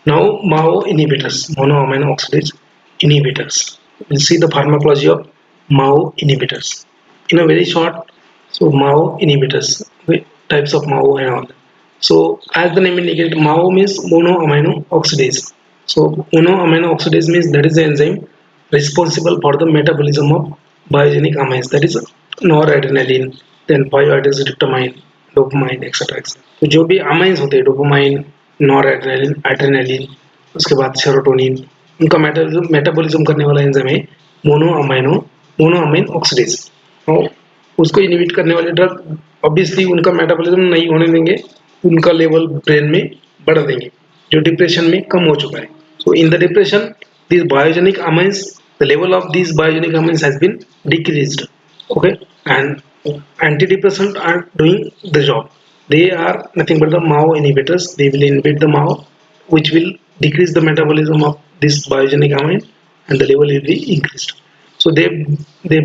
Now MAO inhibitors, monoamine oxidase inhibitors. We'll see the pharmacology of MAO inhibitors in a very short. So MAO inhibitors, types of MAO and all. So as the name indicates, MAO means monoamino oxidase. So monoamino oxidase means that is the enzyme responsible for the metabolism of biogenic amines, that is noradrenaline, then 5-hydroxytryptamine, dopamine, etc. तो जो भी amines होते हैं, dopamine, noradrenaline, adrenaline, उसके बाद serotonin, उनका metabolism करने वाला एंजाइम है मोनोअमाइन ऑक्सीडेज। और उसको इनहिबिट करने वाले ड्रग ऑब्वियसली उनका मेटाबॉलिज्म नहीं होने देंगे, उनका लेवल ब्रेन में बढ़ा देंगे जो डिप्रेशन में कम हो चुका है। So in the depression these biogenic amines, the level of these biogenic amines has been decreased, okay, and antidepressant are doing the job. They are nothing but the MAO inhibitors. They will inhibit the MAO, which will decrease the metabolism of this biogenic amine, and the level will be increased. So they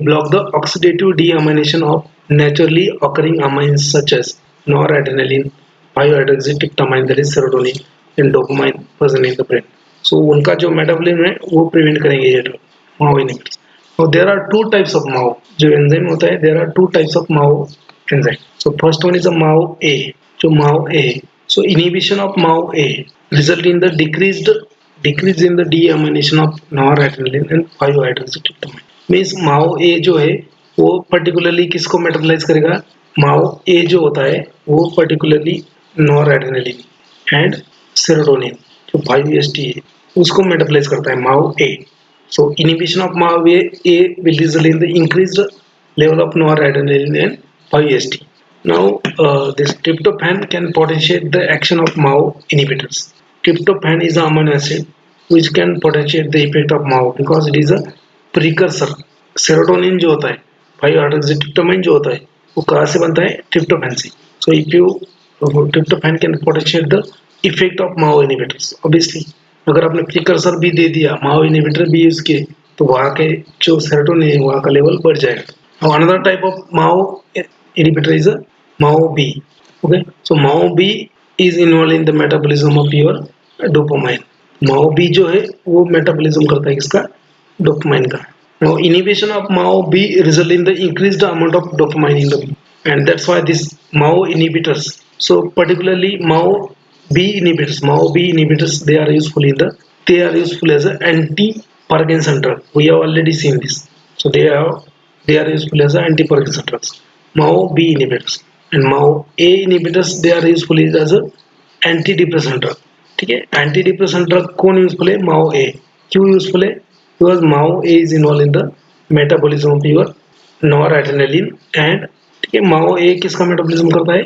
block the oxidative deamination of naturally occurring amines such as noradrenaline, 5-hydroxytryptamine, that is serotonin, and dopamine present in the brain. So उनका जो metabolism है वो prevent करेंगे ये drug MAO inhibitors. और there are two types of MAO, जो enzyme होता है there are two types of MAO enzyme. So first one is a MAO A, जो MAO A, so inhibition of MAO A result in the decrease in the deamination of noradrenaline and 5-hydroxytryptamine। Means MAO A जो है वो particularly किसको metabolise करेगा, माओ A जो होता है वो पर्टिकुलरली नॉरएड्रेनालिन एंड सेरोटोनिन जो 5-HT है उसको मेटाबोलाइज करता है MAO A. So inhibition of MAO A will result in the increased level of noradrenaline and 5-HT. Now, this tryptophan can potentiate the action of MAO inhibitors. Tryptophan is an amino acid which can potentiate the effect of MAO because it is a precursor. Serotonin जो होता है, 5-hydroxytryptamine जो होता है, वो कहाँ से बनता है, tryptophan से. So if you tryptophan can potentiate the effect of MAO inhibitors. Obviously, अगर आपने precursor भी दे दिया, MAO inhibitor भी यूज किए, तो वहाँ के जो सेरोटोनिन है वहाँ का लेवल बढ़ जाएगा। Now another type of MAO inhibitor is a MAO-B. Okay, so MAO-B is involved in the metabolism of your dopamine. MAO-B जो है वो मेटाबॉलिज्म करता है किसका, डोपामाइन का। Now inhibition of MAO-B result in the increased amount of dopamine in the, and that's why this MAO inhibitors. So particularly MAO-B inhibitors, they are useful as an anti-Parkinson drug. We have already seen this. So they are useful as anti-Parkinson drugs. MAO-B inhibitors and MAO-A inhibitors, they are useful as a antidepressant drug. ठीक है, antidepressant drug कौन useful है, MAO-A। क्यों useful है, because MAO-A is involved in the metabolism of your noradrenaline and, ठीक है, MAO-A किसका metabolism करता है,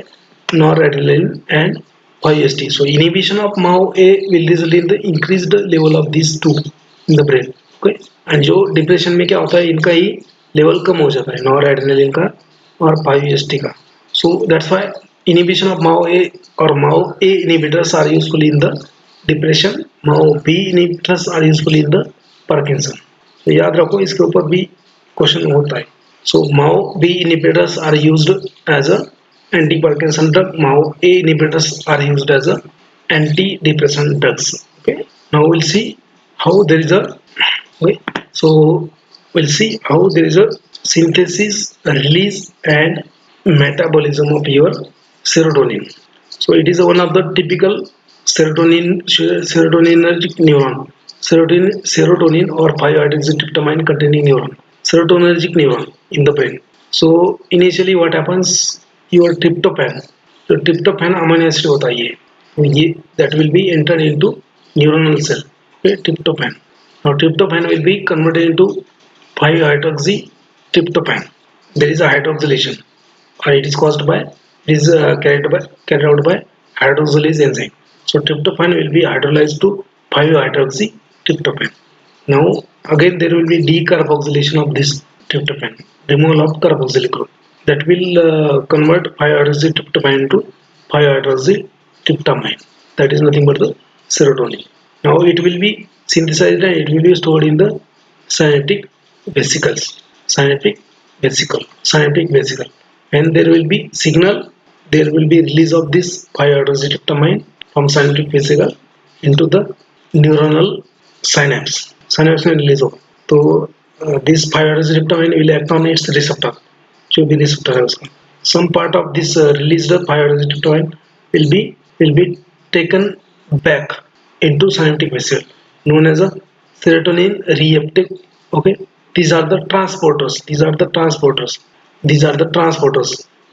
noradrenaline and 5-HT. So inhibition of MAO-A will result in the increased level of these two in the brain. Okay, and जो depression में क्या होता है, इनका ही लेवल कम हो जाता है, नॉरएड्रेनालिन का और 5-HT का। So that's why inhibition of MAO A और MAO A inhibitors are useful in the depression, MAO B inhibitors are useful in the Parkinson. तो याद रखो, इसके ऊपर भी क्वेश्चन होता है। So MAO B inhibitors are used as a anti Parkinson drug, MAO A inhibitors are used as a anti depression drugs. Okay, now we'll see how there is a, okay, so we'll see how there is a synthesis, release and metabolism of your serotonin. So it is one of the typical serotoninergic neuron, serotonin or 5-hydroxytryptamine containing neuron, serotonergic neuron in the brain. So initially what happens, your tryptophan, so tryptophan amino acid होता है ये that will be entered into neuronal cell. Okay, tryptophan. Now tryptophan will be converted into 5-hydroxytryptophan. There is a hydroxylation, or it is caused by, it is carried out by hydroxylase enzyme. So tryptophan will be hydrolyzed to 5-hydroxytryptophan. Now again there will be decarboxylation of this tryptophan, removal of carboxylic group, that will convert 5-hydroxytryptophan into 5-hydroxytryptamine. That is nothing but the serotonin. Now it will be synthesized and it will be stored in the synaptic vesicles. Synaptic vesicle. And there will be signal. There will be release of this 5-hydroxytryptamine from synaptic vesicle, into the neuronal synapse में release होगा. तो this 5-hydroxytryptamine will act on its receptor, जो भी receptor है उसका. Some part of this released 5-hydroxytryptamine will be taken back into synaptic vessel known as a serotonin reuptake. Okay, these are the transporters.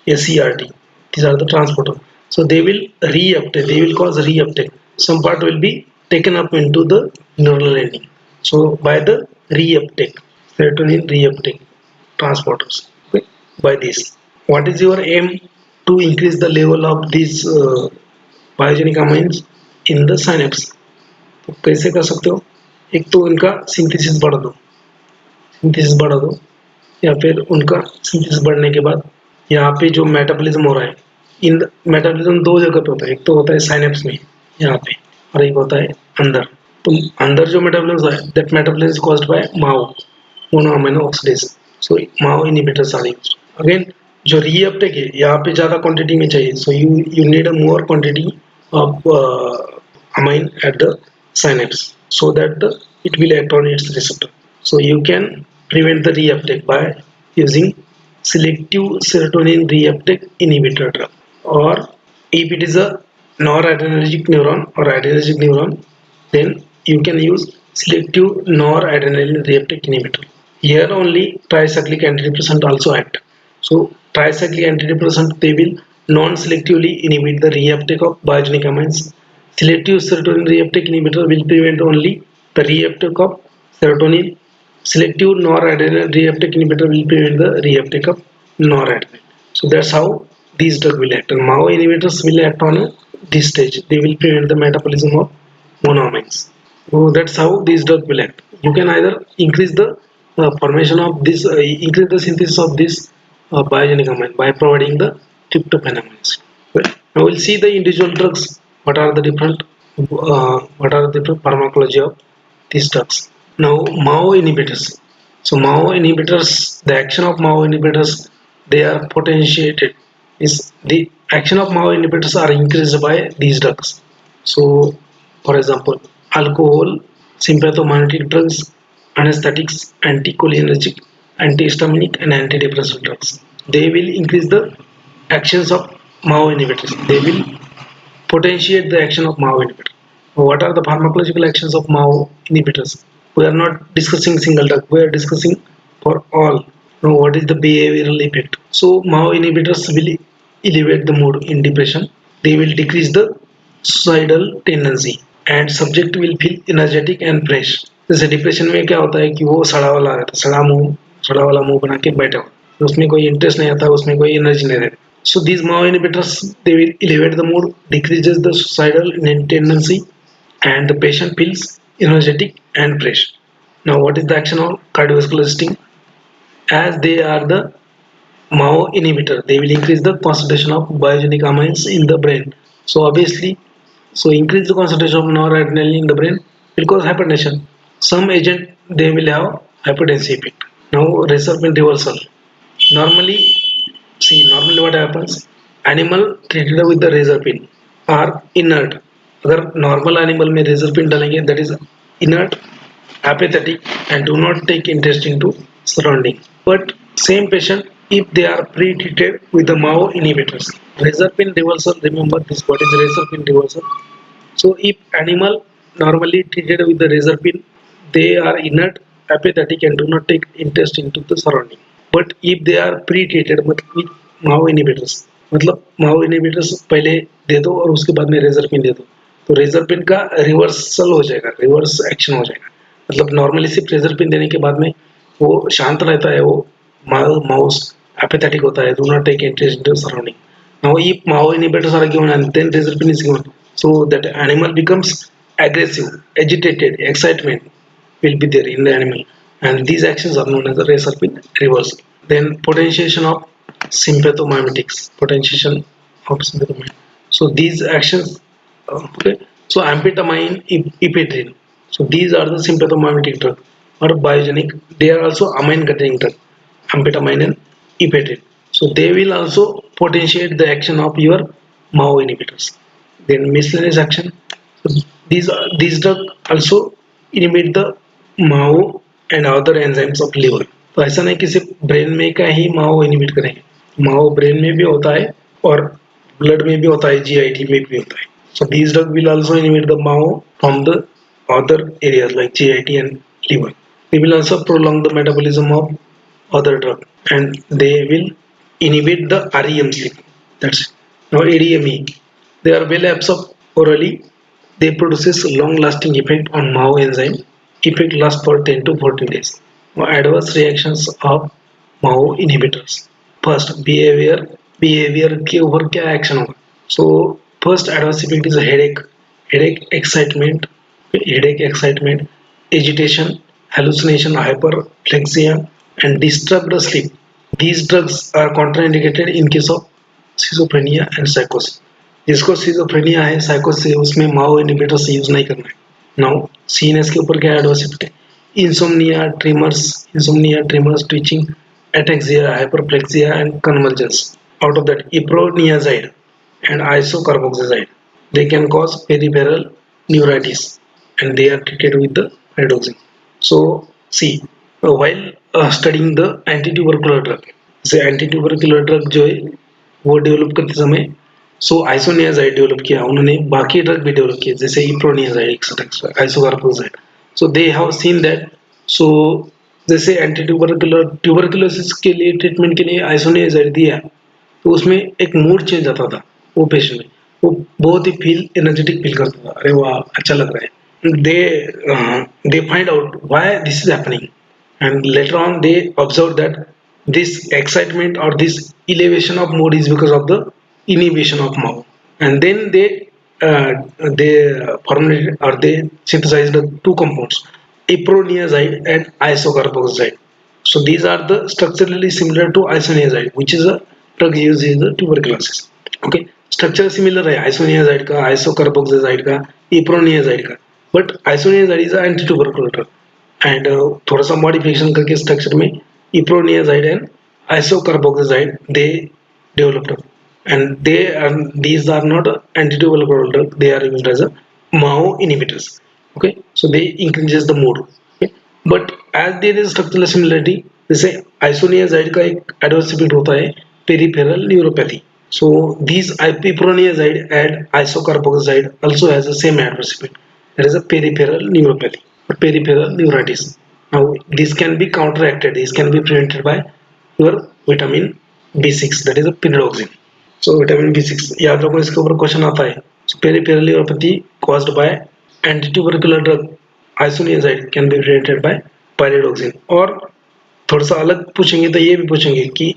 SERT. These are the transporters. So they will reuptake. They will cause reuptake. Some part will be taken up into the neural ending. So by the reuptake, serotonin reuptake transporters. Okay? By this, what is your aim to increase the level of these biogenic amines in the synapse? तो कैसे कर सकते हो? एक तो उनका synthesis बढ़ा दो या फिर उनका सिंथेसिस बढ़ने के बाद यहाँ पे जो मेटाबॉलिज्म हो रहा है, इन मेटाबॉलिज्म दो जगह पे होता है. एक तो होता है साइनेप्स में यहाँ पे और एक होता है अंदर. तो अंदर जो मेटाबॉलिज्म है, that metabolism is caused by MAO monoamino oxidase. So MAO inhibitors are used. Again जो रीअपटेक है यहाँ पे ज़्यादा क्वांटिटी में चाहिए. So you need a more quantity of amine at the synapse so that it will act on its receptor. So you can prevent the reuptake by using selective serotonin reuptake inhibitor drug, or if it is a noradrenergic neuron or adrenergic neuron, then you can use selective noradrenaline reuptake inhibitor. Here only tricyclic antidepressant also act. So tricyclic antidepressant, they will non-selectively inhibit the reuptake of biogenic amines. Selective serotonin reuptake inhibitor will prevent only the reuptake of serotonin. Selective noradrenaline reuptake inhibitor will prevent the reuptake of noradrenaline. So that's how these drugs will act. And MAO inhibitors will act on this stage. They will prevent the metabolism of monoamines. So that's how these drugs will act. You can either increase the formation of this, increase the synthesis of this biogenic amine by providing the tryptophan amines. Well, now we'll see the individual drugs. What are the different pharmacology of these drugs? Now MAO inhibitors. So MAO inhibitors, the action of MAO inhibitors, they are potentiated. Is the action of MAO inhibitors are increased by these drugs. So for example, alcohol, sympathomimetic drugs, anesthetics, anticholinergic, antihistaminic and antidepressant drugs. They will increase the actions of MAO inhibitors. They will potentiate the action of MAO inhibitor. What are the pharmacological actions of MAO inhibitors? We are not discussing single drug. We are discussing for all. Now, what is the behavioral effect? So, MAO inhibitors will elevate the mood in depression. They will decrease the suicidal tendency, and subject will feel energetic and fresh. जैसे depression में क्या होता है कि वो सड़ा वाला रहता है, सड़ा वाला मुंह बना के बैठा हो, उसमें कोई इंटरेस्ट नहीं आता, उसमें कोई एनर्जी नहीं रहती. So these MAO inhibitors, they will elevate the mood, decreases the suicidal tendency, and the patient feels energetic and fresh. Now, what is the action of cardiovascular system? As they are the MAO inhibitor, they will increase the concentration of biogenic amines in the brain. So obviously, so increase the concentration of noradrenaline in the brain will cause hypertension. Some agent, they will have hypertensive effect. Now, reserpine reversal. Normally what happens, animal treated with the reserpine are inert. अगर normal animal में reserpine डालेंगे, that is inert, apathetic and do not take interest into surrounding. But same patient, if they are pre-treated with the MAO inhibitors, reserpine reversal, remember this, what is reserpine reversal? So if animal normally treated with the reserpine, they are inert, apathetic and do not take interest into the surrounding. But if they are pre-treated with MAO inhibitors, मतलब MAO inhibitors पहले दे दो और उसके बाद में रेजरपिन दे दो, तो रेजरपिन का रिवर्सल हो जाएगा, रिवर्स एक्शन हो जाएगा. मतलब नॉर्मली सिर्फ रेजरपिन देने के बाद में वो शांत रहता है, वो माउस एपेथेटिक होता है, do not take interest into surrounding. Now if MAO inhibitors are given and then reserpine is given, so that animal becomes aggressive, agitated, excitement will be there in the animal, and these actions are known as the reserpine reversal. Then potentiation of sympathomimetics, so these actions, okay. So amphetamine, ephedrine, so these are the sympathomimetic drug or biogenic. They are also amine containing drug, amphetamine and ephedrine. So they will also potentiate the action of your MAO inhibitors. Then miscellaneous action. So These drug also inhibit the MAO and other enzymes of liver. तो ऐसा नहीं कि सिर्फ brain में का ही माओ inhibit करेंगे, माओ brain में भी होता है और ब्लड में भी होता है, जीआईटी में भी होता है. So these drug will also inhibit the MAO from the other areas like GIT and liver. They will also prolong the metabolism of other drug and they will inhibit the REM sleep. That's it. Now ADME, they are well absorbed orally. They produces long-lasting effect on MAO enzyme. Effect lasts for 10 to 14 days. Now, adverse reactions of MAO inhibitors. First, behavior के ऊपर क्या action होगा? So first adverse effect is a headache, excitement, agitation, hallucination, hyperplexia, and disturbed sleep. These drugs are contraindicated in case of schizophrenia and psychosis. जिसको schizophrenia है, psychosis है, उसमें माओ inhibitors use नहीं करना है. नाउ सीएनएस के ऊपर क्या एडवर्स इफेक्ट है? Insomnia, trimmers, twitching, ataxia, hyperplexia, and convulsions. Out of that, iproniazide and isocarboxazide, they can cause peripheral neuritis, and they are treated with the pyridoxine. So, see, while studying the anti-tubercular drug, जैसे anti-tubercular drug जो है वो develop करते समय isoniazid develop किया उन्होंने, बाकी drug भी डेवलप किए जैसे इप्रोनियाजाइड, आइसोकार्बोजाइड. सो दे हैव सीन दैट. सो जैसे एंटी ट्यूबरकुलोसिस के लिए ट्रीटमेंट के लिए आइसोनियाजाइड दिया तो उसमें एक मूड चेंज आता था वो पेशेंट में, वो बहुत ही फील एनर्जेटिक फील करता था, अरे वाह अच्छा लग रहा है. They find out why this is happening and later on they observed that this excitement or this elevation of mood is because of the inhibition of MAO, and then uh, they formulated or they synthesized the two compounds, iproniazide and isocarboxazide. So these are the structurally similar to isoniazide, which is a drug used in the tuberculosis. Okay, structure similar है isoniazid का, isocarboxazid का, iproniazid का, but isoniazid is anti tubercular drug and थोड़ा सा modification करके structure में iproniazid and isocarboxazid they developed, and these are not anti-tubercular drug, they are used as a MAO inhibitors. Okay, so they increases the mood. Okay, but as there is structural similarity, जैसे isoniazid का एक adverse effect होता है peripheral neuropathy. So these iproniazide and isocarboxazide also has the same adverse effect. That is a peripheral neuropathy or peripheral neuritis. Now this can be counteracted. This can be prevented by your vitamin B6, that is a pyridoxine. So vitamin B6 याद रखो, इसके ऊपर question आता है. So peripheral neuropathy caused by anti-tubercular drug isoniazide can be prevented by pyridoxine. और थोड़ा सा अलग पूछेंगे तो ये भी पूछेंगे कि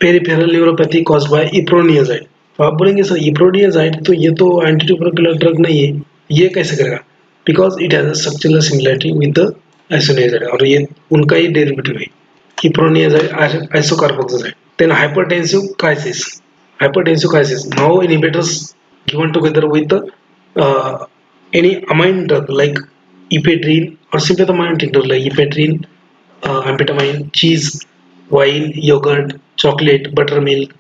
पेरिफेरल न्यूरोपैथी कॉज्ड बाय इप्रोनियाजाइड. तो आप बोलेंगे सर इप्रोनियाजाइड तो ये तो एंटी ट्यूबरकुलर ड्रग नहीं है, ये कैसे करेगा? Because it has a structural similarity with the isoniazid और ये उनका ही डेरिवेटिव है, iproniazid isocarboxazid. Then hypertensive crisis now inhibitors given together with any amine drug like ephedrine or sympathomimetic drug like ephedrine, amphetamine, cheese, wine, yogurt, chocolate, buttermilk.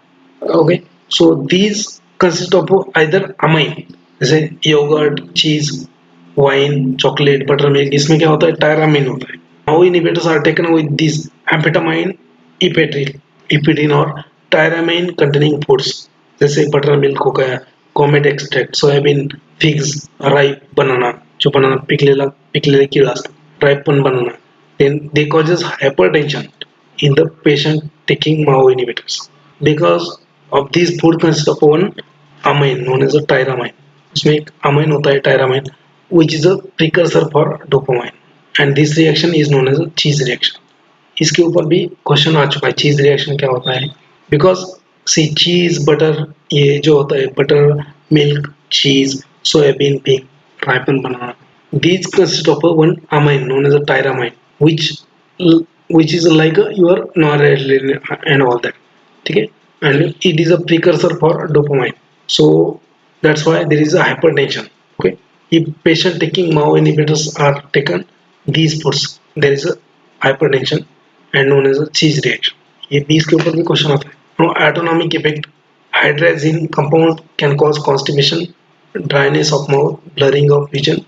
Okay, so these consist of either amine, जैसे yogurt, cheese, wine, chocolate, buttermilk. इसमें क्या होता है? tyramine होता है. Now inhibitors are taken with these amphetamine, ephedrine और tyramine containing foods जैसे buttermilk हो गया, comet extract, soybean, figs, ripe banana, जो banana पिघलेला कीड़ा असतो, ripe banana. Then they causes hypertension in the patient taking MAO inhibitors because of these food consist of one amine known as a tyramine. इसमें एक amine होता है tyramine which is a precursor for dopamine, and this reaction is known as a cheese reaction. इसके ऊपर भी question आ चुका है, चीज रिएक्शन क्या होता है? बिकॉज सी चीज बटर, ये जो होता है बटर, मिल्क, चीज, soybean, pig, ripen banana, these consist of one amine known as a tyramine which is like your noradrenaline and all that. Okay, and it is a precursor for dopamine, so that's why there is a hypertension. Okay, if patient taking MAO inhibitors are taken these foods, there is a hypertension and known as a cheese reaction. ये 20 के ऊपर भी question आता है. Now autonomic effect, hydrazine compound can cause constipation, dryness of mouth, blurring of vision,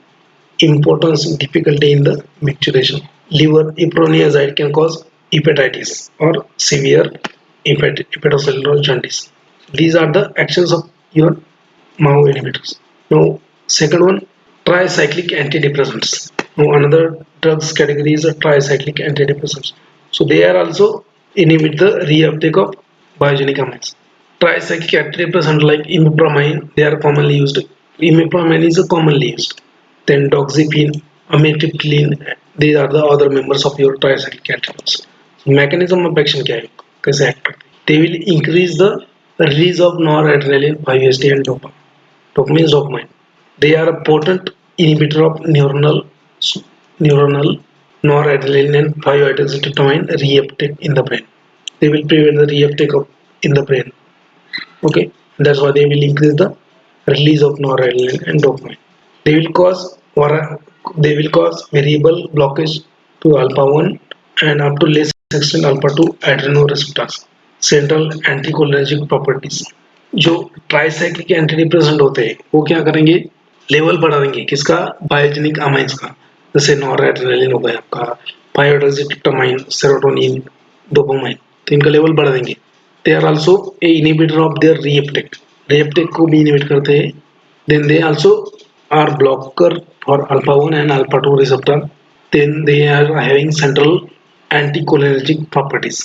importance difficulty in the micturition. Liver iproniazide can cause hepatitis or severe hepatocellular jaundice. These are the actions of your MAO inhibitors. Now, second one, tricyclic antidepressants. Now, another drugs category is a tricyclic antidepressants. So they are also inhibit the reuptake of biogenic amines. Tricyclic antidepressant like imipramine, they are commonly used. Imipramine is commonly used. Then doxepin, amitriptyline, these are the other members of your tricyclic antidepressant. So mechanism of action क्या है? कैसे act करते हैं? They will increase the release of noradrenaline, 5-HT and dopamine. Dopamine is dopamine. They are a potent inhibitor of neuronal noradrenaline and 5-hydroxytryptamine reuptake in the brain. They will prevent the reuptake of in the brain. Okay, that's why they will increase the release of noradrenaline and dopamine. They will cause variable blockage to alpha 1 and up to less extent alpha 2 adrenoreceptors. Central anticholinergic properties. जो tricyclic antidepressant होते हैं वो क्या करेंगे, level बढ़ा देंगे किसका, biogenic amines का, जैसे नॉरएड्रेनालिन हो गया आपका, 5-hydroxytryptamine, सेरोटोनिन, डोपामाइन, तो इनका लेवल बढ़ा देंगे. They are also a inhibitor of their reuptake को भी इनहिबिट करते हैं. Then they also are blocker for alpha 1 and alpha 2 receptor. Then they are having central anticholinergic properties.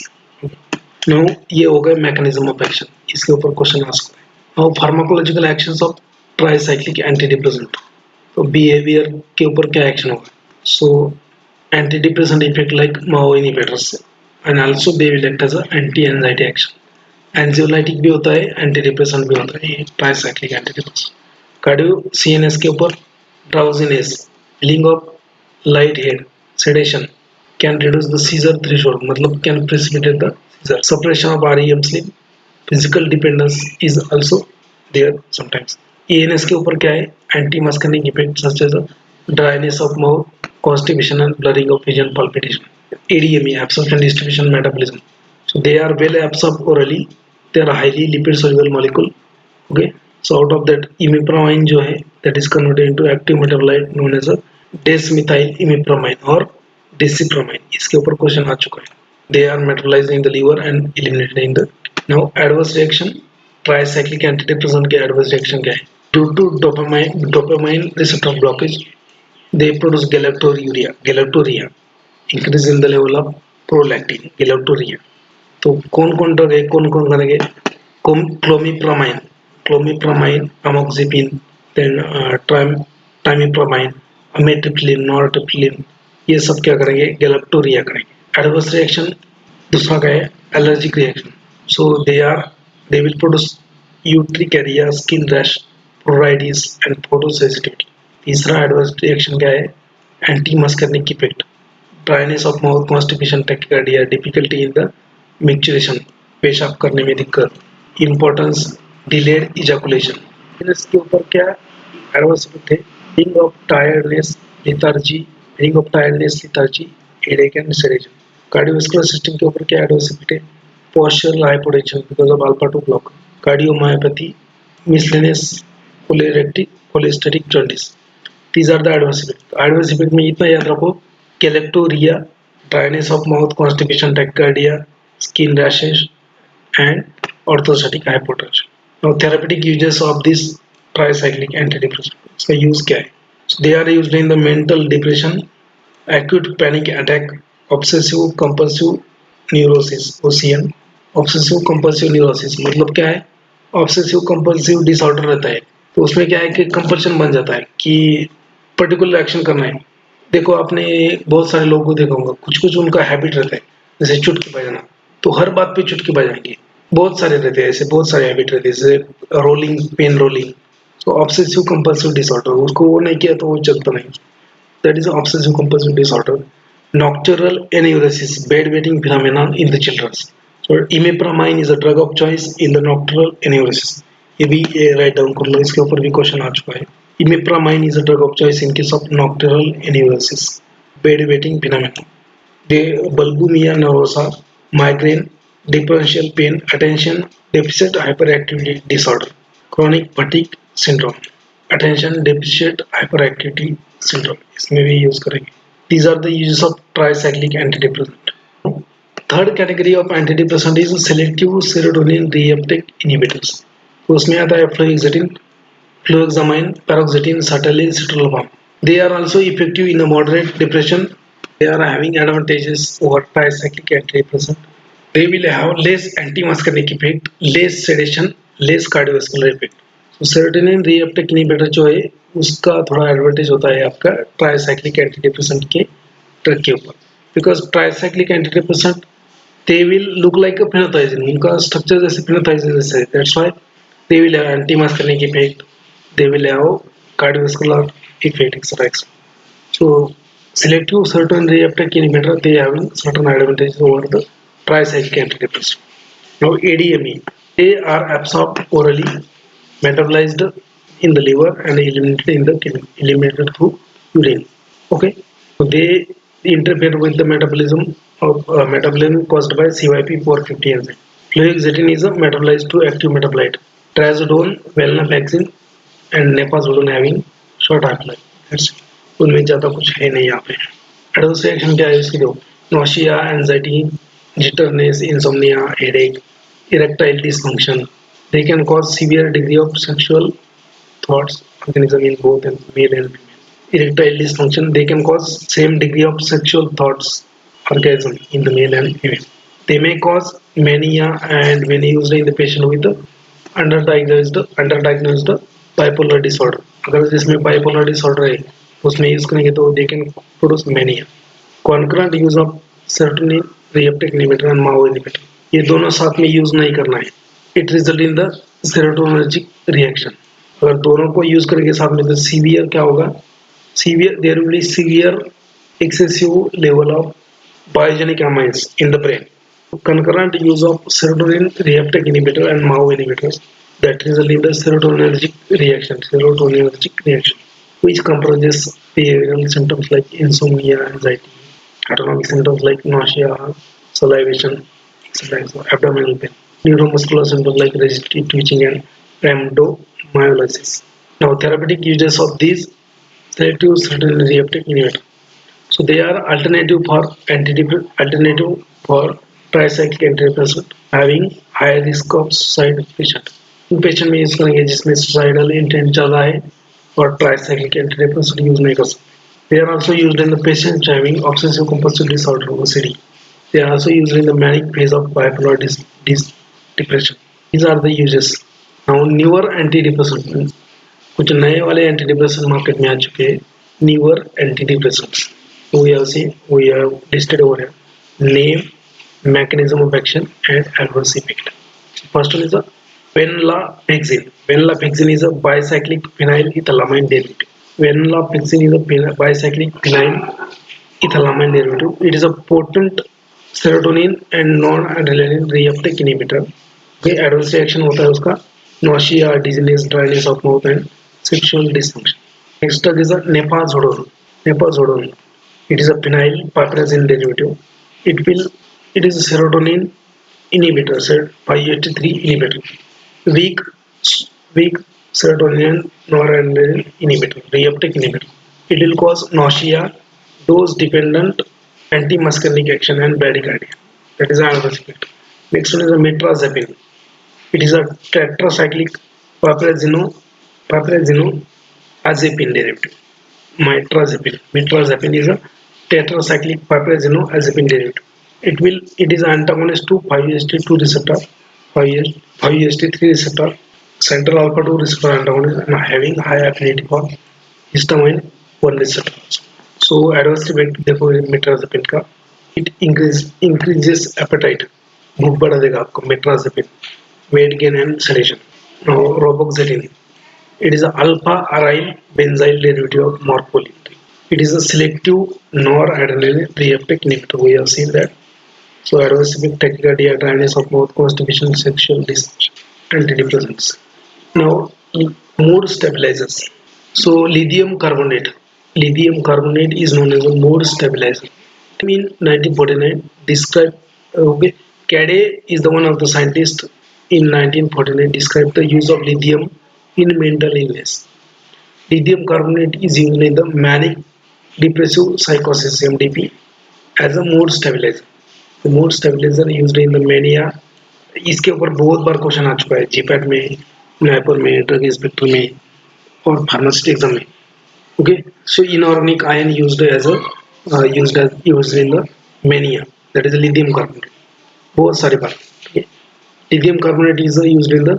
No ये हो गए मैकेनिज्म ऑफ एक्शन, इसके ऊपर क्वेश्चन आस्क है. Now pharmacological actions of tricyclic antidepressant. तो बिहेवियर के ऊपर क्या एक्शन होगा. So antidepressant effect like MAO inhibitors and also they will act as a anti anxiety action. Anxiolytic भी होता है, एंटीडिप्रेसेंट भी होता है ये ट्राइसाइक्लिक एंटीडिप्रेसेंट. कार्डियो सीएनएस के ऊपर drowsiness, feeling of light head, sedation, can reduce the seizure threshold, मतलब can precipitate the seizure. Suppression of REM sleep, physical dependence is also there sometimes. ANS के ऊपर क्या है, anti muscarinic effect such as dryness of mouth, constipation and blurring of vision, palpitation. ADME, absorption distribution metabolism. So they are well absorbed orally. They are highly lipid soluble molecule. Okay. So out of that, imipramine जो है that is converted into active metabolite known as a desmethyl imipramine or desipramine. इसके ऊपर question आ चुका है. They are metabolized in the liver and eliminated in the. Now adverse reaction, tricyclic antidepressant के adverse reaction क्या है. Due to dopamine receptor blockage, they produce galactorrhea, increase in the level of prolactin, galactorrhea. तो कौन drug है, कौन करेंगे, clomipramine, amoxicillin, then trimipramine, amitriptyline, nortriptyline, ये सब क्या करेंगे, galactorrhea करेंगे. Adverse reaction दूसरा का है allergic reaction. So they will produce urticaria, skin rash, pruritus and photosensitivity. तीसरा adverse reaction क्या है, anti-muscarinic effect, dryness of mouth, constipation, tachycardia, difficulty in the micturition, पेशाब करने में दिक्कत, importance delayed ejaculation. इसके ऊपर क्या adverse effect है, feeling of tiredness, lethargy, headache and sedation. Cardiovascular system के ऊपर क्या एडवर्स इफेक्ट है, postural hypotension because of alpha 2 block, cardiomyopathy, miscellaneous cholestatic jaundice. These are the adverse effect. Adverse effect में इतना याद रखो, galactorrhoea, dryness of mouth, constipation, tachycardia, skin rashes and orthostatic hypotension. Now therapeutic uses of this tricyclic antidepressant, इसका use क्या है. They are used in the mental depression, acute panic attack, obsessive compulsive neurosis, OCN. Obsessive compulsive neurosis मतलब क्या है, obsessive compulsive disorder रहता है, तो उसमें क्या है कि कंपल्शन बन जाता है कि पर्टिकुलर एक्शन करना है. देखो आपने बहुत सारे लोगों को देखा होगा, कुछ उनका हैबिट रहता है, जैसे चुटकी बजाना, तो हर बात पे चुटकी बजाएंगे. बहुत सारे रहते हैं ऐसे, बहुत सारे हैबिट रहते हैं, जैसे रोलिंग, पेन रोलिंग. तो ऑब्सेसिव कंपल्सिव डिसऑर्डर, उसको वो नहीं किया तो वो चलता नहीं. That is obsessive compulsive disorder. Nocturnal enuresis, bedwetting phenomenon in the children. So imipramine is a drug of choice in the nocturnal enuresis. ये भी राइट डाउन कर लो, इसके ऊपर भी क्वेश्चन आ चुका है. Imipramine is a drug of choice in case of nocturnal enuresis, bedwetting phenomenon. The bulbumia nervosa, migraine, differential pain, attention deficit hyperactivity disorder, chronic fatigue syndrome. attention deficit hyperactivity syndrome, इसमें भी use करेंगे. These are the uses of tricyclic antidepressant. Third category of antidepressant is selective serotonin reuptake inhibitors. तो उसमें आता है fluoxetine, fluoxamine, paroxetine, sertraline, citalopram. They are also effective in a moderate depression. They are having advantages over tricyclic antidepressant. They will have less anti-muscarinic effect, less sedation, less cardiovascular effect. So serotonin reuptake inhibitor जो है उसका थोड़ा advantage होता है आपका tricyclic antidepressant के drug के ऊपर, because tricyclic antidepressant they will look like a phenothiazine. उनका स्ट्रक्चर जैसे phenothiazine जैसे है. That's why they will have anti-muscarinic effect. They will have cardiovascular effect, etc. So selective serotonin reuptake inhibitor, they having certain advantages over the tricyclic antidepressant. Now ADME, they are absorbed orally, metabolized in the liver and eliminated in the kidney, eliminated through urine. Okay, so they interfere with the metabolism of metabolism caused by CYP450 enzyme. Fluoxetine is a metabolized to active metabolite. Trazodone, venlafaxine, and nepazodone having short half-life. That's it. उनमें ज़्यादा कुछ है नहीं यहाँ पे. Adverse reaction क्या है इसकी दो? Nausea, anxiety, jitterness, insomnia, headache, erectile dysfunction. They can cause severe degree of sexual thoughts organism in both male and female. Erectile dysfunction, they can cause same degree of sexual thoughts orgasm in the male and female. They may cause mania and when used in the patient with the underdiagnosed bipolar disorder. अगर जिसमें bipolar disorder है उसमें use करेंगे तो they can produce mania. Concurrent use of serotonin reuptake inhibitor and MAO inhibitor, ये दोनों साथ में यूज नहीं करना है. It result in the serotonergic reaction. अगर दोनों को यूज करेंगे साथ में तो सीवियर क्या होगा? Severe, there will be severe excessive level of biogenic amines in the brain. Concurrent use of serotonin reuptake inhibitor and MAO inhibitors that result in the serotonergic reaction, which comprises behavioral symptoms like insomnia, anxiety, autonomic symptoms like nausea, salivation, etc. So abdominal pain, neuromuscular symptoms like rigidity, twitching, and rhabdomyolysis. Now, therapeutic uses of these selective serotonin reuptake inhibitor. So they are alternative for tricyclic antidepressant having high risk of suicide patient. उन patient में use करेंगे जिसमें suicidal intent ज़्यादा है और tricyclic antidepressant use नहीं कर सकते. They are also used in the patients having obsessive compulsive disorder (OCD). They are also used in the manic phase of bipolar depression. These are the uses. Now newer antidepressant, कुछ नए वाले antidepressant market में आ चुके हैं. Newer antidepressants we have listed over here. Name, mechanism of action, and adverse effect. First one is a venlafaxine. Venlafaxine is a bicyclic phenylethylamine derivative. Venlafaxine is a bicyclic phenylethylamine derivative. It is a potent serotonin and non-adrenaline reuptake inhibitor. Okay, adverse reaction होता है उसका nausea, dizziness, dryness of mouth, and sexual dysfunction. Next drug is a nepazodone. Nepazodone. It is a phenyl piperazine derivative. It is a serotonin inhibitor, 5-HT3 inhibitor. Weak serotonin noradrenaline inhibitor, reuptake inhibitor. It will cause nausea, dose dependent anti-muscarinic action, and bradycardia. That is another effect. Next one is a metrazapine. It is a tetracyclic piperazine azepine derivative. Metrazapine is a tetracyclic piperazine derivative. It is antagonist to 5-HT2 receptor, 5-HT3 receptor, central alpha 2 receptor antagonist, and having high affinity for histamine 1 receptor. So adverse effect देखो metrazapine का, it increases appetite, भूख बढ़ा देगा आपको metrazapine, weight gain and sedation. Now roboxetine. It is an alpha-aryl benzyl derivative of morpholin. It is a selective noradrenaline reuptake inhibitor. We have seen that. So adverse effect tachycardia, dryness of mouth, constipation, sexual dysfunction, antidepressants. Now mood stabilizers. So lithium carbonate. Lithium carbonate is known as a mood stabilizer. In 1949, described. Okay, Cade is the one of the scientists in 1949 described the use of lithium in mental illness. Lithium carbonate is used in the manic depressive psychosis MDP as a mood stabilizer. The mood stabilizer used in the mania. इसके ऊपर बहुत बार question आ चुका है GPAT में, NIPER में, drug inspector में और pharmacist exam में. Okay, so inorganic ion used in the mania, that is lithium carbonate. बहुत सारी बार. Okay. Lithium carbonate is used in the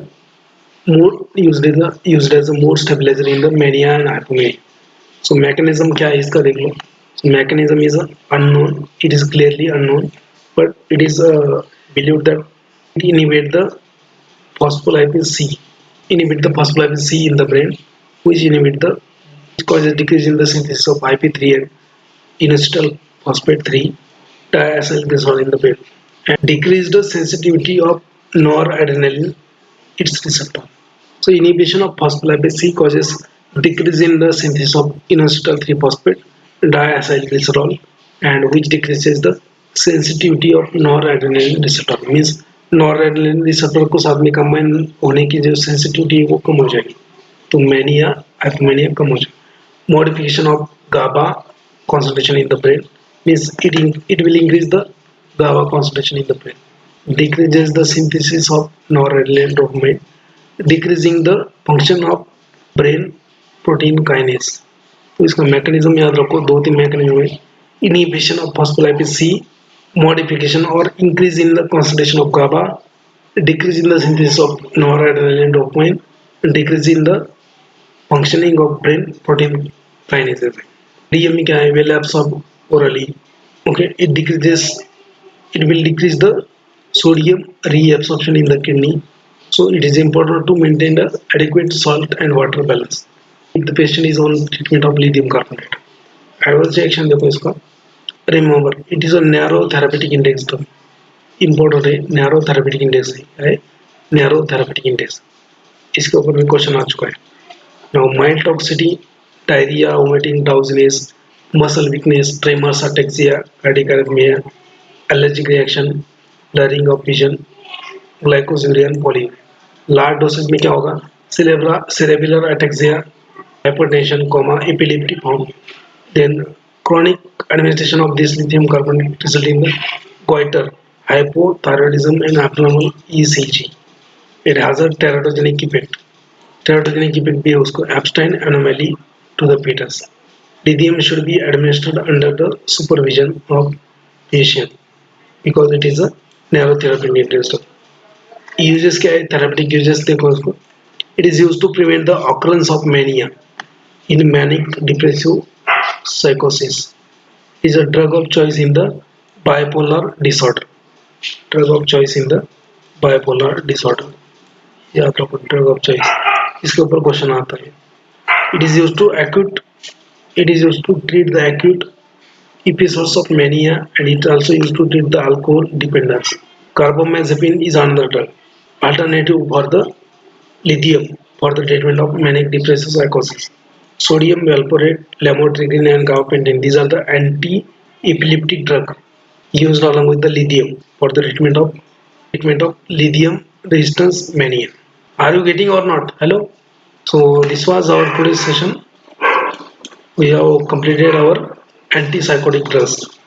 used as a mood stabilizer in the mania and hypomania. So mechanism क्या है इसका देख लो. So mechanism is unknown. It is clearly unknown, but it is believed that it inhibit the phospholipase C. Inhibit the phospholipase C in the brain, which inhibit the which causes decrease in the synthesis of IP3 and inositol phosphate 3 diacylglycerol in the brain, and decrease the sensitivity of noradrenaline, its receptor. So inhibition of phospholipase C causes decrease in the synthesis of inositol 3 phosphate diacylglycerol, and which decreases the sensitivity of noradrenaline receptor. Means noradrenaline receptor को साथ में combine होने की जो sensitivity है वो कम हो जाएगी, तो मैनिया हाइपोमेनिया कम हो जाएगी. Modification of GABA concentration in the brain means it will increase the GABA concentration in the brain, decreases the synthesis of noradrenaline dopamine, decreasing the function of brain protein kinase. तो इसका mechanism याद रखो, दो तीन mechanism है. Inhibition of phospholipase C, modification और increase in the concentration of GABA, decrease in the synthesis of noradrenaline dopamine, decrease in the functioning of brain protein kinases. DME क्या है? Well absorb orally. Okay, it will decrease the sodium reabsorption in the kidney, so it is important to maintain the adequate salt and water balance if the patient is on treatment of lithium carbonate. Adverse reaction देखो इसका. Remember, it is a narrow therapeutic index drug. Important है, narrow therapeutic index है, narrow therapeutic index. इसके ऊपर भी question आ चुका है. Now mild toxicity, diarrhea, vomiting, drowsiness, muscle weakness, tremors, ataxia, cardiac arrhythmia, allergic reaction, blurring of vision, glycosuria and polyuria. Large dosage में क्या होगा? cerebral ataxia, hypertension, coma, epileptic form. Then chronic administration of this lithium carbonate result in the goiter, hypothyroidism and abnormal ECG. It has a teratogenic effect. Teratogenic effect भी है उसको. Abstain anomaly to the fetus. Lithium should be administered under the supervision of patient because it is a narrow therapeutic interest. Uses क्या है? Therapeutic uses देखो उसको. It is used to prevent the occurrence of mania in manic depressive psychosis. It is a drug of choice in the bipolar disorder. Drug of choice in the bipolar disorder. याद रखो, drug of choice. इसके ऊपर question आता है. It is used to treat the acute episodes of mania, and it also used to treat the alcohol dependence. Carbamazepine is another drug alternative for the lithium for the treatment of manic depressive psychosis. Sodium valproate, lamotrigine and gabapentin, these are the anti-epileptic drug used along with the lithium for the treatment of lithium resistance mania. Are you getting or not? Hello. So this was our today's session. We have completed our antipsychotic drugs.